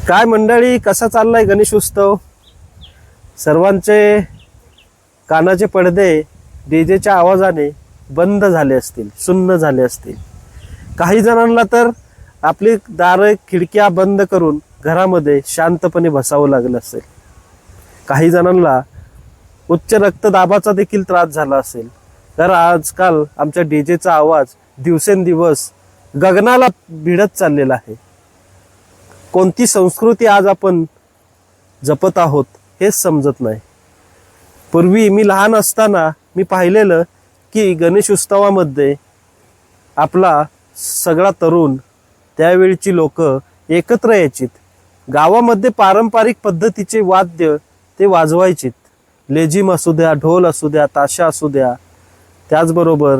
काय मंडळी, कसा चाललाय गणेश उत्सव? सर्वांचे कानाचे पडदे डीजेच्या आवाजाने बंद झाले असतील, सुन्न झाले असतील. काही जणांना तर आपली दारं खिडक्या बंद करून घरामध्ये शांतपणे बसावं लागलं असेल. काही जणांना उच्च रक्तदाबाचा देखील त्रास झाला असेल. तर आजकाल आमच्या डीजेचा आवाज दिवसेंदिवस गगनाला भिडत चाललेला आहे. कोणती संस्कृती आज आपण जपत आहोत हेच समजत नाही. पूर्वी मी लहान असताना मी पाहिलेलं की गणेश उत्सवामध्ये आपला सगळा तरुण, त्यावेळची लोक एकत्र यायचीत. गावामध्ये पारंपरिक पद्धतीचे वाद्य ते वाजवायचीत. लेझिम असू द्या, ढोल असू द्या, ताशा असू द्या, त्याचबरोबर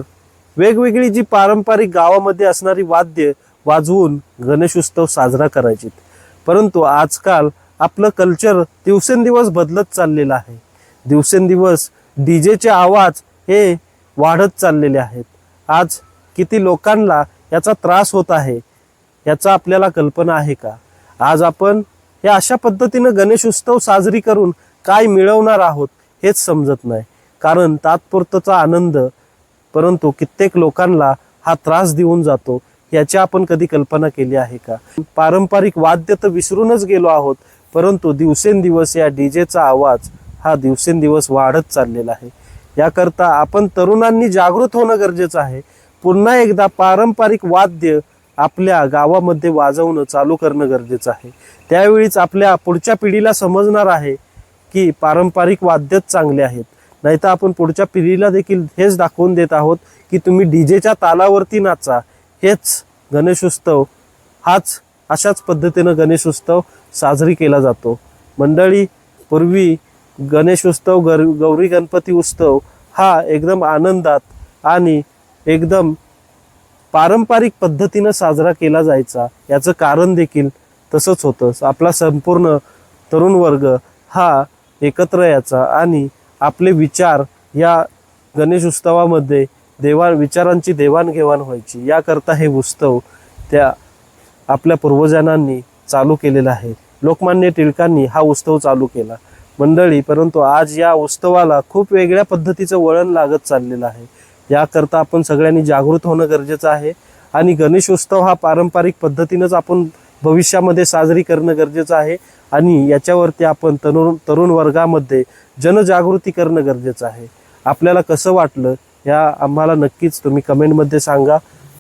वेगवेगळी जी पारंपरिक गावामध्ये असणारी वाद्य वाजवून गणेश उत्सव साजरा करायचीत. परंतु आजकाल आपलं कल्चर दिवसेंदिवस बदलत चाललेलं आहे. दिवसेंदिवस डीजेचे आवाज हे वाढत चाललेले आहेत. आज किती लोकांना याचा त्रास होत आहे याचा आपल्याला कल्पना आहे का? आज आपण या अशा पद्धतीनं गणेश उत्सव साजरी करून काय मिळवणार आहोत हेच समजत नाही. कारण तात्पुरताचा आनंद परंतु कित्येक लोकांना हा त्रास देऊन जातो याची आपण कधी कल्पना केली आहे का? पारंपरिक वाद्य तर विसरूनच गेलो आहोत, परंतु दिवसेंदिवस या डीजेचा आवाज हा दिवसेंदिवस वाढत चाललेला आहे. याकरता आपण तरुणांनी जागृत होणं गरजेचं आहे. पुन्हा एकदा पारंपरिक वाद्य आपल्या गावामध्ये वाजवणं चालू करणं गरजेचं आहे. त्यावेळीच आपल्या पुढच्या पिढीला समजणार आहे की पारंपरिक वाद्यच चांगले आहेत. नाहीतर आपण पुढच्या पिढीला देखील हेच दाखवून देत आहोत की तुम्ही डीजेच्या तालावरती नाचा. हेच गणेश उत्सव, हाच अशाच पद्धतीनं गणेश उत्सव साजरी केला जातो. मंडळी, पूर्वी गणेश उत्सव, गौरी गणपती उत्सव हा एकदम आनंदात आणि एकदम पारंपरिक पद्धतीनं साजरा केला जायचा. याचं कारण देखील तसंच होतं. आपला संपूर्ण तरुण वर्ग हा एकत्र यायचा आणि आपले विचार या गणेश उत्सवामध्ये विचारांची देवाणघेवाण व्हायची. याकरता हे उत्सव त्या आपल्या पूर्वजांनी चालू केलेला आहे. लोकमान्य टिळकांनी हा उत्सव चालू केला मंडळी. परंतु आज या उत्सवाला खूप वेगळ्या पद्धतीचं वळण लागत चाललेलं आहे. याकरता आपण सगळ्यांनी जागृत होणं गरजेचं आहे. आणि गणेश उत्सव हा पारंपरिक पद्धतीनंच आपण भविष्यामध्ये साजरी करणं गरजेचं आहे. आणि याच्यावरती आपण तरुण वर्गामध्ये जनजागृती करणं गरजेचं आहे. आपल्याला कसं वाटलं या आम्हाला नक्कीच तुम्ही कमेंटमध्ये सांगा.